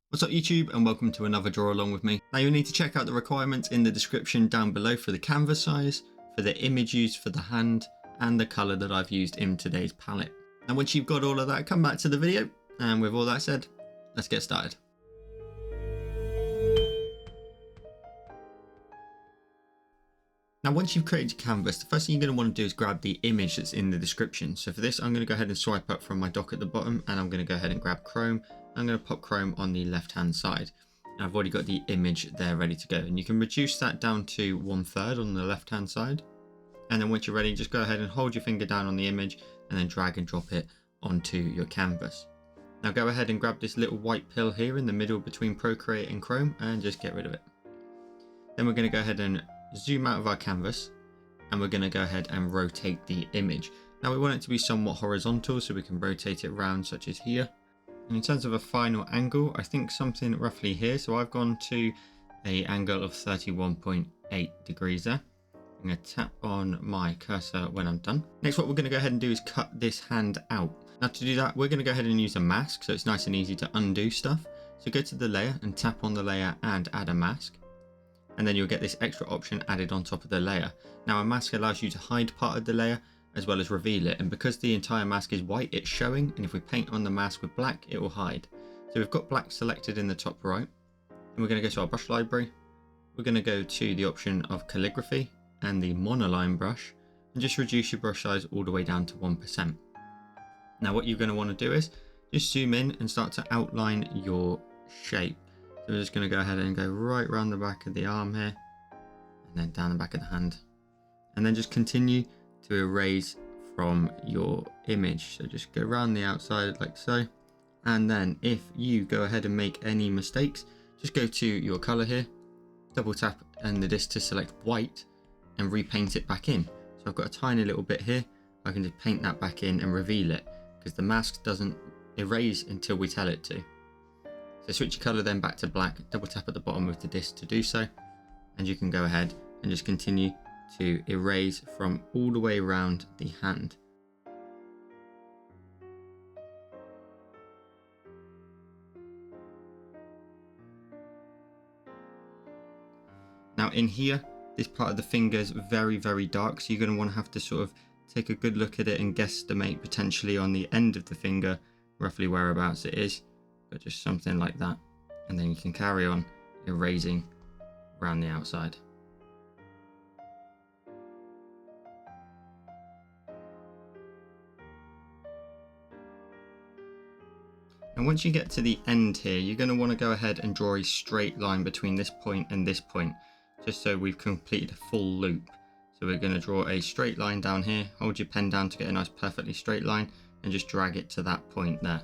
What's up YouTube, and welcome to another draw along with me. Now you'll need to check out the requirements in the description down below for the canvas size, for the image used for the hand, and the colour that I've used in today's palette. And once you've got all of that, come back to the video, and with all that said, let's get started. Now once you've created your canvas, the first thing you're going to want to do is grab the image that's in the description. So for this I'm going to go ahead and swipe up from my dock at the bottom, and I'm going to go ahead and grab Chrome. I'm going to pop Chrome on the left hand side. Now I've already got the image there ready to go, and you can reduce that down to 1/3 on the left hand side. And then once you're ready, just go ahead and hold your finger down on the image and then drag and drop it onto your canvas. Now go ahead and grab this little white pill here in the middle between Procreate and Chrome and just get rid of it. Then we're going to go ahead and zoom out of our canvas, and we're going to go ahead and rotate the image. Now we want it to be somewhat horizontal, so we can rotate it around such as here. And in terms of a final angle, I think something roughly here. So I've gone to an angle of 31.8 degrees there. I'm going to tap on my cursor when I'm done. Next, what we're going to go ahead and do is cut this hand out. Now to do that, we're going to go ahead and use a mask, so it's nice and easy to undo stuff. So go to the layer and tap on the layer and add a mask. And then you'll get this extra option added on top of the layer. Now a mask allows you to hide part of the layer as well as reveal it, and because the entire mask is white, it's showing, and if we paint on the mask with black, it will hide. So we've got black selected in the top right, and we're going to go to our brush library. We're going to go to the option of calligraphy and the monoline brush, and just reduce your brush size all the way down to 1%. Now what you're going to want to do is just zoom in and start to outline your shape. So we're just going to go ahead and go right around the back of the arm here, and then down the back of the hand, and then just continue to erase from your image. So just go around the outside like so, and then if you go ahead and make any mistakes, just go to your color here, double tap and the disc to select white and repaint it back in. So I've got a tiny little bit here, I can just paint that back in and reveal it, because the mask doesn't erase until we tell it to. So switch your color then back to black, double tap at the bottom of the disc to do so, and you can go ahead and just continue to erase from all the way around the hand. Now in here, this part of the finger is very dark, so you're going to want to have to sort of take a good look at it and guesstimate potentially on the end of the finger roughly whereabouts it is, but just something like that, and then you can carry on erasing around the outside. And once you get to the end here, you're going to want to go ahead and draw a straight line between this point and this point, just so we've completed a full loop. So we're going to draw a straight line down here, hold your pen down to get a nice perfectly straight line, and just drag it to that point there.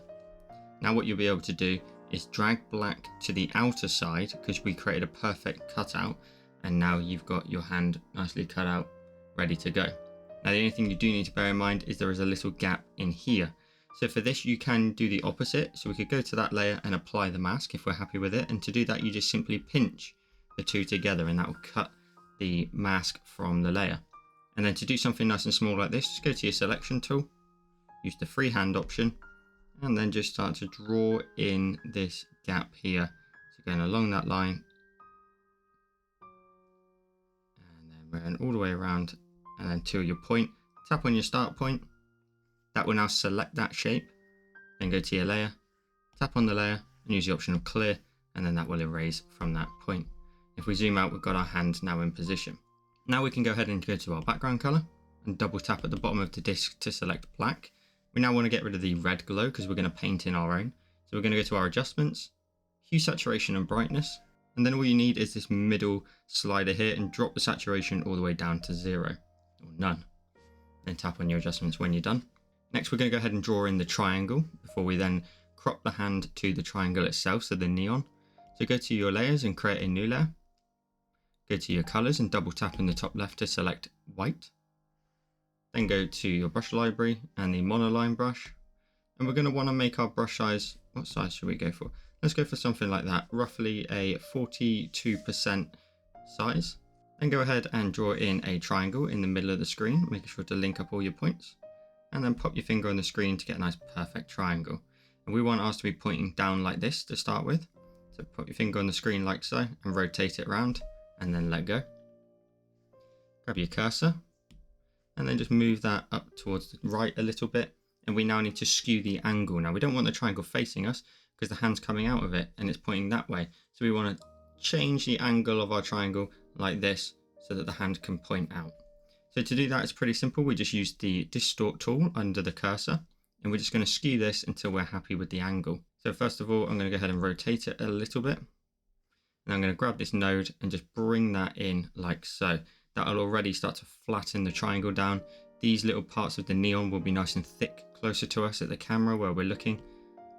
Now what you'll be able to do is drag black to the outer side, because we created a perfect cutout, and now you've got your hand nicely cut out, ready to go. Now the only thing you do need to bear in mind is there is a little gap in here. So for this you can do the opposite, so we could go to that layer and apply the mask if we're happy with it, and to do that you just simply pinch the two together, and that will cut the mask from the layer. And then to do something nice and small like this, just go to your selection tool, use the freehand option, and then just start to draw in this gap here. So going along that line, and then we're going all the way around, and then to your point, tap on your start point. That will now select that shape, then go to your layer, tap on the layer and use the option of clear, and then that will erase from that point. If we zoom out, we've got our hand now in position. Now we can go ahead and go to our background color and double tap at the bottom of the disc to select black. We now want to get rid of the red glow because we're going to paint in our own. So we're going to go to our adjustments, hue, saturation and brightness, and then all you need is this middle slider here, and drop the saturation all the way down to 0 or none. Then tap on your adjustments when you're done. Next we're going to go ahead and draw in the triangle before we then crop the hand to the triangle itself, so the neon. So go to your layers and create a new layer. Go to your colors and double tap in the top left to select white. Then go to your brush library and the monoline brush. And we're going to want to make our brush size, what size should we go for? Let's go for something like that, roughly a 42% size. Then go ahead and draw in a triangle in the middle of the screen, making sure to link up all your points. And then pop your finger on the screen to get a nice perfect triangle. And we want ours to be pointing down like this to start with. So put your finger on the screen like so and rotate it around and then let go. Grab your cursor and then just move that up towards the right a little bit. And we now need to skew the angle. Now we don't want the triangle facing us because the hand's coming out of it and it's pointing that way. So we want to change the angle of our triangle like this so that the hand can point out. So to do that, it's pretty simple. We just use the distort tool under the cursor and we're just going to skew this until we're happy with the angle. So first of all, I'm going to go ahead and rotate it a little bit. And I'm going to grab this node and just bring that in like so. That'll already start to flatten the triangle down. These little parts of the neon will be nice and thick closer to us at the camera where we're looking.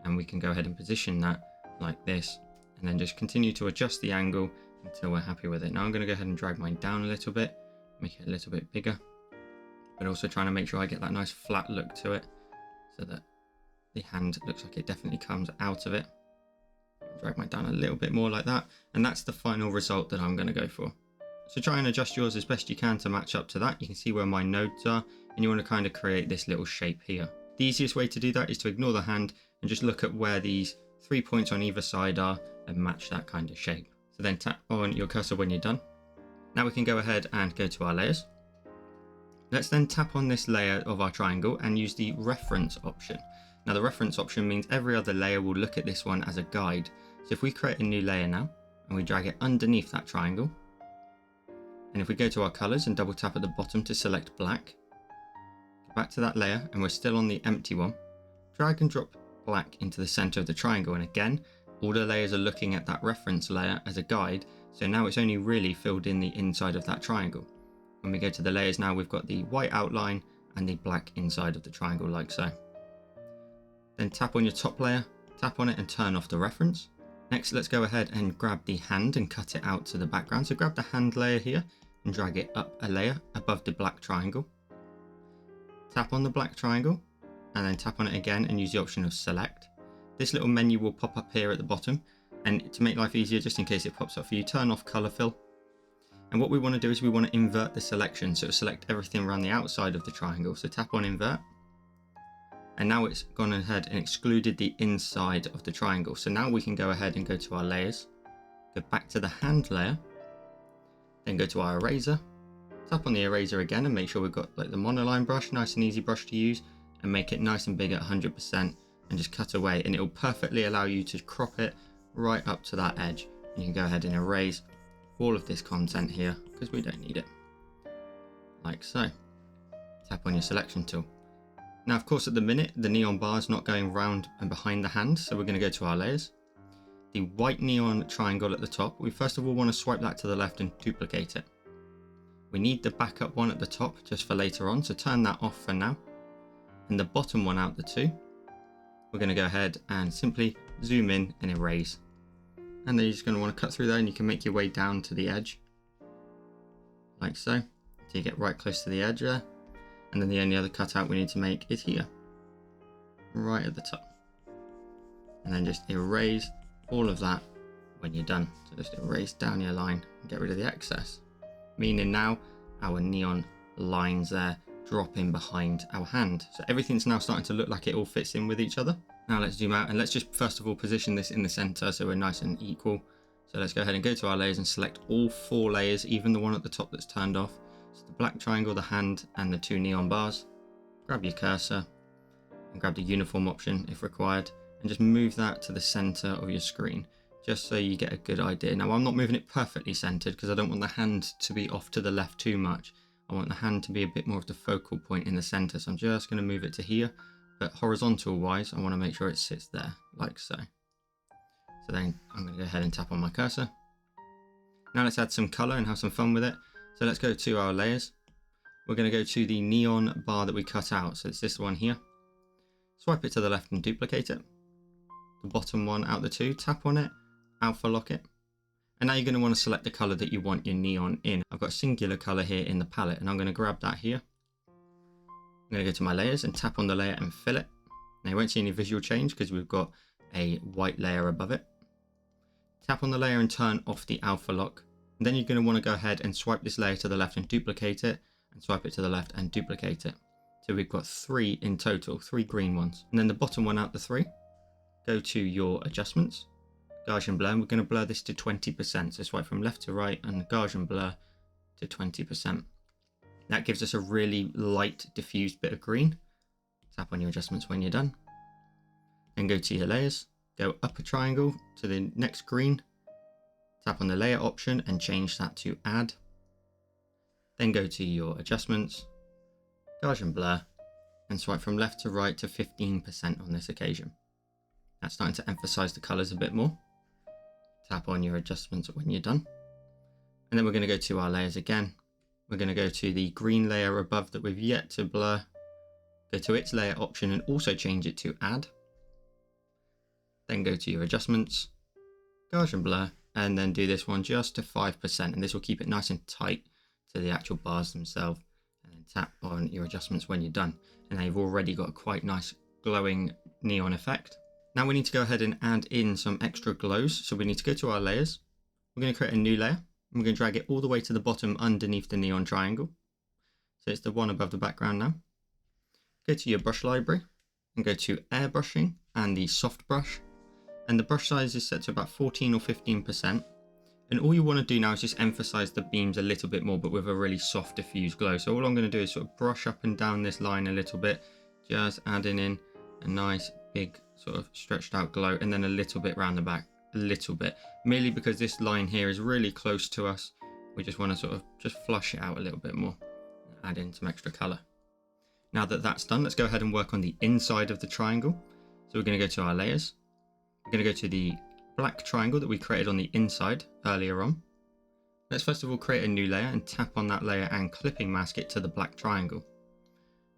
And we can go ahead and position that like this. And then just continue to adjust the angle until we're happy with it. Now I'm going to go ahead and drag mine down a little bit. Make it a little bit bigger. But also trying to make sure I get that nice flat look to it. So that the hand looks like it definitely comes out of it. Drag mine down a little bit more like that. And that's the final result that I'm going to go for. So try and adjust yours as best you can to match up to that. You can see where my nodes are and you want to kind of create this little shape here. The easiest way to do that is to ignore the hand and just look at where these 3 points on either side are and match that kind of shape. So then tap on your cursor when you're done. Now we can go ahead and go to our layers. Let's then tap on this layer of our triangle and use the reference option. Now the reference option means every other layer will look at this one as a guide. So if we create a new layer now and we drag it underneath that triangle, and if we go to our colors and double tap at the bottom to select black, go back to that layer and we're still on the empty one, drag and drop black into the center of the triangle. And again, all the layers are looking at that reference layer as a guide. So now it's only really filled in the inside of that triangle. When we go to the layers now, we've got the white outline and the black inside of the triangle like so. Then tap on your top layer, tap on it and turn off the reference. Next, let's go ahead and grab the hand and cut it out to the background. So grab the hand layer here and drag it up a layer above the black triangle. Tap on the black triangle and then tap on it again and use the option of select. This little menu will pop up here at the bottom, and to make life easier, just in case it pops up for you, turn off color fill. And what we want to do is we want to invert the selection, so it'll select everything around the outside of the triangle. So tap on invert. And now it's gone ahead and excluded the inside of the triangle. So now we can go ahead and go to our layers, go back to the hand layer, then go to our eraser, tap on the eraser again and make sure we've got like the monoline brush, nice and easy brush to use, and make it nice and big at 100% and just cut away, and it'll perfectly allow you to crop it right up to that edge. You can go ahead and erase all of this content here because we don't need it, like so. Tap on your selection tool. Now of course at the minute the neon bar is not going round and behind the hand, so we're going to go to our layers. The white neon triangle at the top, we first of all want to swipe that to the left and duplicate it. We need the backup one at the top just for later on, so turn that off for now. And the bottom one out the two, we're going to go ahead and simply zoom in and erase. And then you're just going to want to cut through there, and you can make your way down to the edge like so, so you get right close to the edge there. And then the only other cutout we need to make is here, right at the top. And then just erase all of that when you're done. So just erase down your line and get rid of the excess. Meaning now our neon lines there drop in behind our hand. So everything's now starting to look like it all fits in with each other. Now let's zoom out and let's just first of all position this in the center so we're nice and equal. So let's go ahead and go to our layers and select all 4 layers, even the one at the top that's turned off. So the black triangle, the hand, and the 2 neon bars. Grab your cursor and grab the uniform option if required, and just move that to the center of your screen, just so you get a good idea. Now I'm not moving it perfectly centered because I don't want the hand to be off to the left too much. I want the hand to be a bit more of the focal point in the center, so I'm just going to move it to here, but horizontal wise I want to make sure it sits there like so. So then I'm going to go ahead and tap on my cursor. Now let's add some color and have some fun with it. So let's go to our layers. We're going to go to the neon bar that we cut out, so it's this one here. Swipe it to the left and duplicate it. The bottom one out the 2, tap on it, alpha lock it. And now you're going to want to select the color that you want your neon in. I've got a singular color here in the palette, and I'm going to grab that here. I'm going to go to my layers and tap on the layer and fill it. Now you won't see any visual change because we've got a white layer above it. Tap on the layer and turn off the alpha lock. And then you're going to want to go ahead and swipe this layer to the left and duplicate it, and swipe it to the left and duplicate it. So we've got 3 in total, 3 green ones. And then the bottom one out the 3, go to your adjustments, Gaussian blur, and we're going to blur this to 20%. So swipe from left to right and Gaussian blur to 20%. That gives us a really light diffused bit of green. Tap on your adjustments when you're done. Then go to your layers, go up a triangle to the next green, tap on the layer option and change that to add. Then go to your adjustments, Gaussian blur, and swipe from left to right to 15% on this occasion. That's starting to emphasize the colors a bit more. Tap on your adjustments when you're done. And then we're going to go to our layers again. We're going to go to the green layer above that we've yet to blur, go to its layer option and also change it to add. Then go to your adjustments, Gaussian blur, and then do this one just to 5%, and this will keep it nice and tight to the actual bars themselves. And then tap on your adjustments when you're done. And now you've already got a quite nice glowing neon effect. Now we need to go ahead and add in some extra glows. So we need to go to our layers. We're going to create a new layer. I'm going to drag it all the way to the bottom underneath the neon triangle. So it's the one above the background now. Go to your brush library and go to airbrushing and the soft brush. And the brush size is set to about 14 or 15%. And all you want to do now is just emphasize the beams a little bit more, but with a really soft diffused glow. So all I'm going to do is sort of brush up and down this line a little bit, just adding in a nice big sort of stretched out glow, and then a little bit around the back, a little bit, merely because this line here is really close to us. We just want to sort of just flush it out a little bit more, add in some extra color. Now that that's done, let's go ahead and work on the inside of the triangle. So we're going to go to our layers. We're going to go to the black triangle that we created on the inside earlier on. Let's first of all create a new layer and tap on that layer and clipping mask it to the black triangle.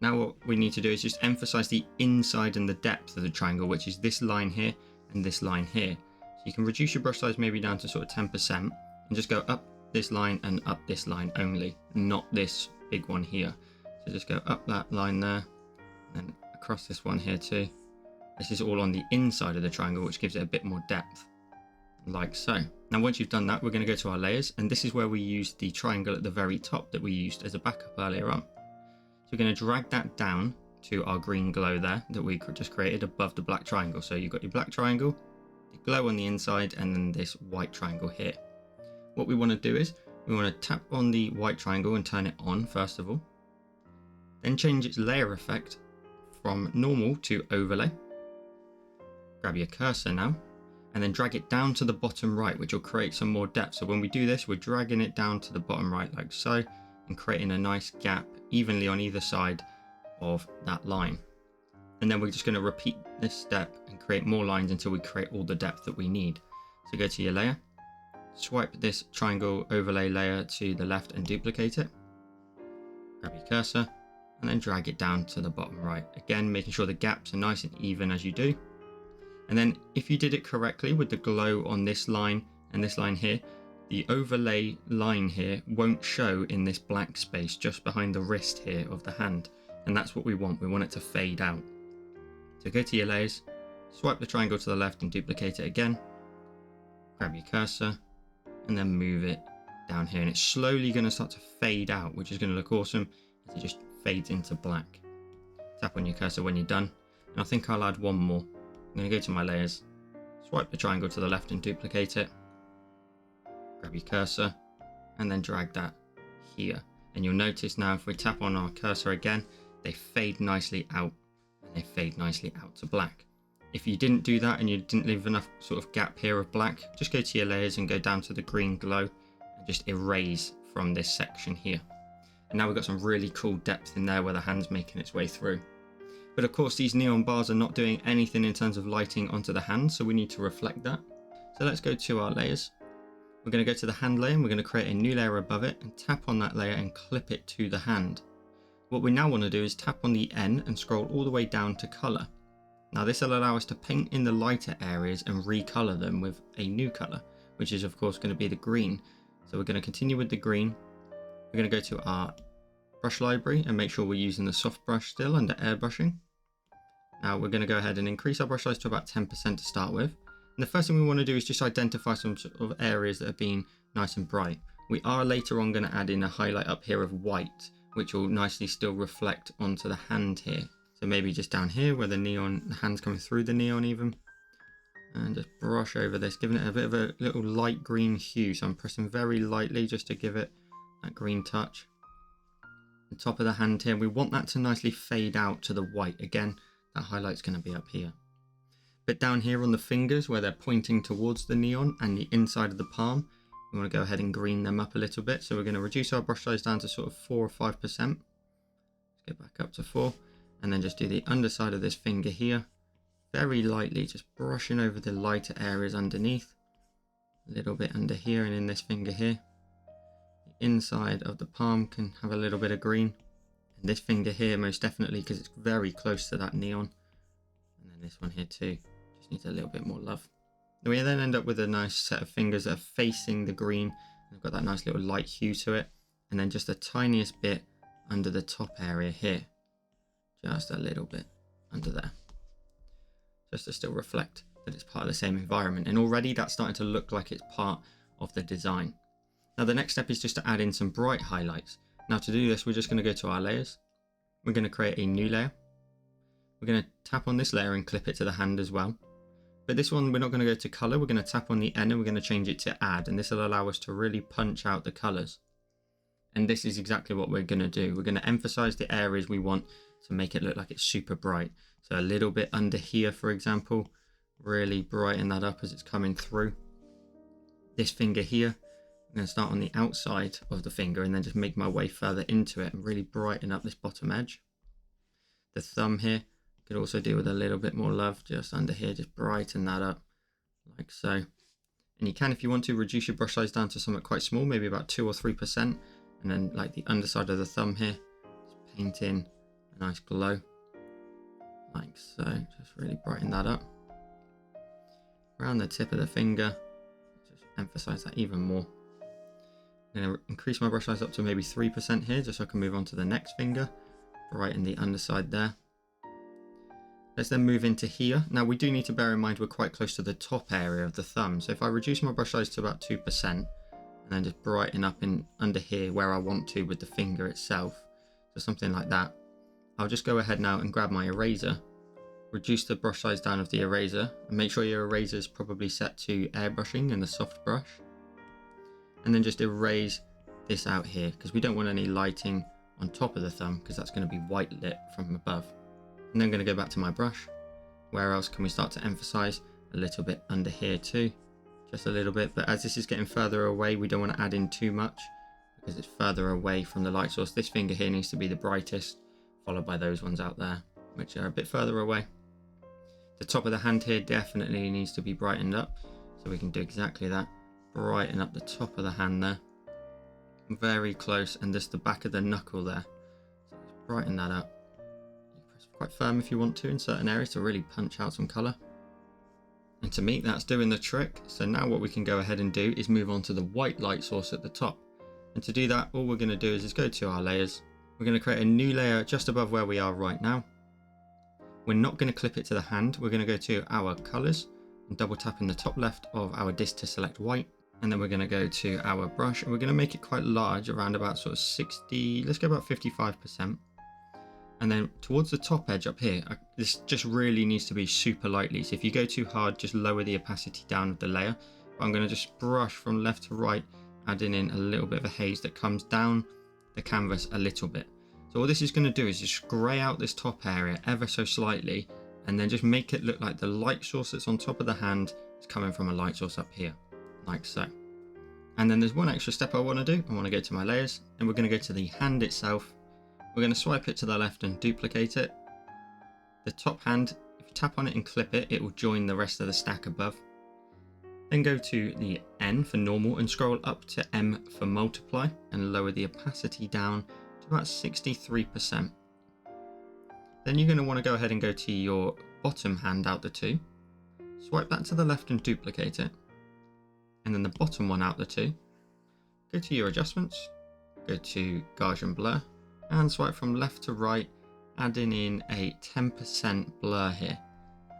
Now what we need to do is just emphasize the inside and the depth of the triangle, which is this line here and this line here. So you can reduce your brush size maybe down to sort of 10% and just go up this line and up this line only, not this big one here. So just go up that line there and across this one here too. This is all on the inside of the triangle, which gives it a bit more depth, like so. Now once you've done that, we're going to go to our layers, and this is where we use the triangle at the very top that we used as a backup earlier on. So we're going to drag that down to our green glow there that we just created above the black triangle. So you've got your black triangle, the glow on the inside, and then this white triangle here. What we want to do is we want to tap on the white triangle and turn it on first of all. Then change its layer effect from normal to overlay. Grab your cursor now and then drag it down to the bottom right, which will create some more depth. So when we do this, we're dragging it down to the bottom right like so and creating a nice gap evenly on either side of that line. And then we're just going to repeat this step and create more lines until we create all the depth that we need. So go to your layer, swipe this triangle overlay layer to the left and duplicate it. Grab your cursor and then drag it down to the bottom right. Again, making sure the gaps are nice and even as you do. And then if you did it correctly with the glow on this line and this line here, the overlay line here won't show in this black space just behind the wrist here of the hand. And that's what we want. We want it to fade out. So go to your layers, swipe the triangle to the left and duplicate it again. Grab your cursor and then move it down here. And it's slowly going to start to fade out, which is going to look awesome as it just fades into black. Tap on your cursor when you're done. And I think I'll add one more. I'm going to go to my layers, swipe the triangle to the left and duplicate it. Grab your cursor and then drag that here. And you'll notice now if we tap on our cursor again, they fade nicely out and they fade nicely out to black. If you didn't do that and you didn't leave enough sort of gap here of black, just go to your layers and go down to the green glow and just erase from this section here. And now we've got some really cool depth in there where the hand's making its way through. But of course these neon bars are not doing anything in terms of lighting onto the hand, so we need to reflect that. So let's go to our layers. We're going to go to the hand layer and we're going to create a new layer above it and tap on that layer and clip it to the hand. What we now want to do is tap on the N and scroll all the way down to color. Now this will allow us to paint in the lighter areas and recolor them with a new color, which is of course going to be the green. So we're going to continue with the green. We're going to go to our brush library and make sure we're using the soft brush still under airbrushing. Now we're going to go ahead and increase our brush size to about 10% to start with. And the first thing we want to do is just identify some sort of areas that are being nice and bright. We are later on going to add in a highlight up here of white, which will nicely still reflect onto the hand here. So maybe just down here where the neon, the hand's coming through the neon even. and just brush over this, giving it a bit of a little light green hue. So I'm pressing very lightly just to give it that green touch. The top of the hand here, we want that to nicely fade out to the white. Again, that highlight's going to be up here. But down here on the fingers where they're pointing towards the neon and the inside of the palm, we want to go ahead and green them up a little bit. So we're going to reduce our brush size down to sort of 4 or 5%. Let's get back up to 4, and then just do the underside of this finger here. Very lightly, just brushing over the lighter areas underneath. A little bit under here and in this finger here. The inside of the palm can have a little bit of green. And this finger here most definitely, because it's very close to that neon. And then this one here too. Just needs a little bit more love. We then end up with a nice set of fingers that are facing the green. They've got that nice little light hue to it. And then just the tiniest bit under the top area here. Just a little bit under there. Just to still reflect that it's part of the same environment. And already that's starting to look like it's part of the design. Now the next step is just to add in some bright highlights. Now to do this, we're just going to go to our layers. We're going to create a new layer. We're going to tap on this layer and clip it to the hand as well. But this one, we're not going to go to color. We're going to tap on the N and we're going to change it to add. And this will allow us to really punch out the colors. And this is exactly what we're going to do. We're going to emphasize the areas we want to make it look like it's super bright. So a little bit under here, for example, really brighten that up as it's coming through. This finger here, I'm going to start on the outside of the finger and then just make my way further into it and really brighten up this bottom edge. The thumb here, could also do with a little bit more love just under here, just brighten that up like so. And you can, if you want to, reduce your brush size down to something quite small, maybe about 2 or 3%. And then like the underside of the thumb here, just paint in a nice glow. Like so, just really brighten that up. Around the tip of the finger, just emphasize that even more. I'm going to increase my brush size up to maybe 3% here, just so I can move on to the next finger. Brighten the underside there. Let's then move into here. Now we do need to bear in mind we're quite close to the top area of the thumb. So if I reduce my brush size to about 2% and then just brighten up in under here where I want to with the finger itself, so something like that. I'll just go ahead now and grab my eraser, reduce the brush size down of the eraser, and make sure your eraser is probably set to airbrushing and the soft brush. And then just erase this out here because we don't want any lighting on top of the thumb because that's going to be white lit from above. And then I'm going to go back to my brush. Where else can we start to emphasize? A little bit under here too, just a little bit. But as this is getting further away, we don't want to add in too much because it's further away from the light source. This finger here needs to be the brightest, followed by those ones out there, which are a bit further away. The top of the hand here definitely needs to be brightened up. So we can do exactly that. Brighten up the top of the hand there. Very close, and just the back of the knuckle there. So just brighten that up. You press quite firm if you want to in certain areas to really punch out some colour. And to me, that's doing the trick. So now what we can go ahead and do is move on to the white light source at the top. And to do that, all we're going to do is just go to our layers. We're going to create a new layer just above where we are right now. We're not going to clip it to the hand. We're going to go to our colours and double tap in the top left of our disc to select white. And then we're going to go to our brush and we're going to make it quite large, around about sort of 60, let's go about 55%. And then towards the top edge up here, this just really needs to be super lightly. So if you go too hard, just lower the opacity down of the layer. But I'm going to just brush from left to right, adding in a little bit of a haze that comes down the canvas a little bit. So all this is going to do is just grey out this top area ever so slightly, and then just make it look like the light source that's on top of the hand is coming from a light source up here, like so. And then there's one extra step I want to do. I want to go to my layers and we're going to go to the hand itself. We're going to swipe it to the left and duplicate it. The top hand, if you tap on it and clip it, it will join the rest of the stack above. Then go to the N for normal and scroll up to M for multiply and lower the opacity down to about 63%. Then you're going to want to go ahead and go to your bottom hand out the two. Swipe that to the left and duplicate it. And then the bottom one out the two. Go to your adjustments, go to Gaussian blur, and swipe from left to right, adding in a 10% blur here.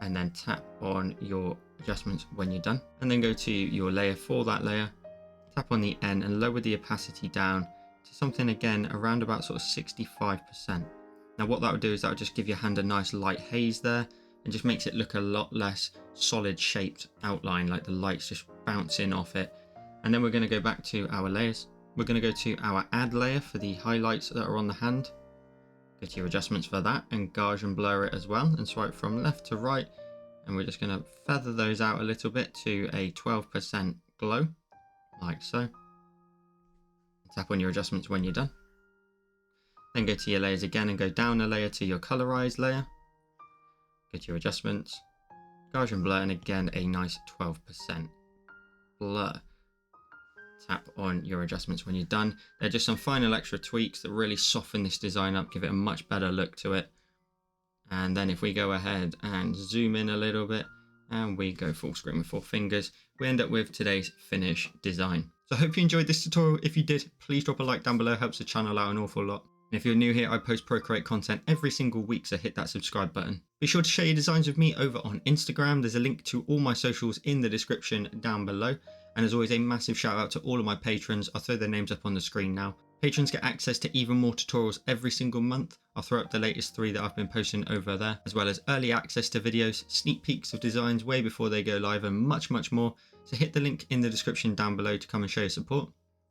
And then tap on your adjustments when you're done. And then go to your layer for that layer, tap on the N and lower the opacity down to something again around about sort of 65%. Now what that would do is that would just give your hand a nice light haze there, It just makes it look a lot less solid shaped outline, like the light's just bouncing off it. And then we're going to go back to our layers. We're going to go to our add layer for the highlights that are on the hand. Go to your adjustments for that and gauge and blur it as well, and swipe from left to right. And we're just going to feather those out a little bit to a 12% glow, like so. Tap on your adjustments when you're done. Then go to your layers again and go down a layer to your colorize layer. Go to your adjustments, gauge and blur, and again a nice 12% blur. Tap on your adjustments when you're done. They're just some final extra tweaks that really soften this design up, give it a much better look to it. And then if we go ahead and zoom in a little bit and we go full screen with 4 fingers, we end up with today's finished design. So I hope you enjoyed this tutorial. If you did, please drop a like down below, helps the channel out an awful lot. And if you're new here, I post Procreate content every single week, so hit that subscribe button. Be sure to share your designs with me over on Instagram. There's a link to all my socials in the description down below. And as always, a massive shout out to all of my patrons. I'll throw their names up on the screen now. Patrons get access to even more tutorials every single month. I'll throw up the latest 3 that I've been posting over there, as well as early access to videos, sneak peeks of designs way before they go live, and much, much more. So hit the link in the description down below to come and show your support.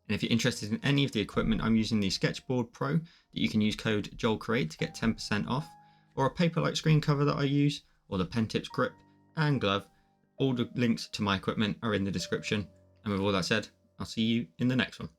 And if you're interested in any of the equipment, I'm using the Sketchboard Pro that you can use code JOELCREATE to get 10% off, or a Paperlike screen cover that I use, or the pen tips grip and glove. All the links to my equipment are in the description. And with all that said, I'll see you in the next one.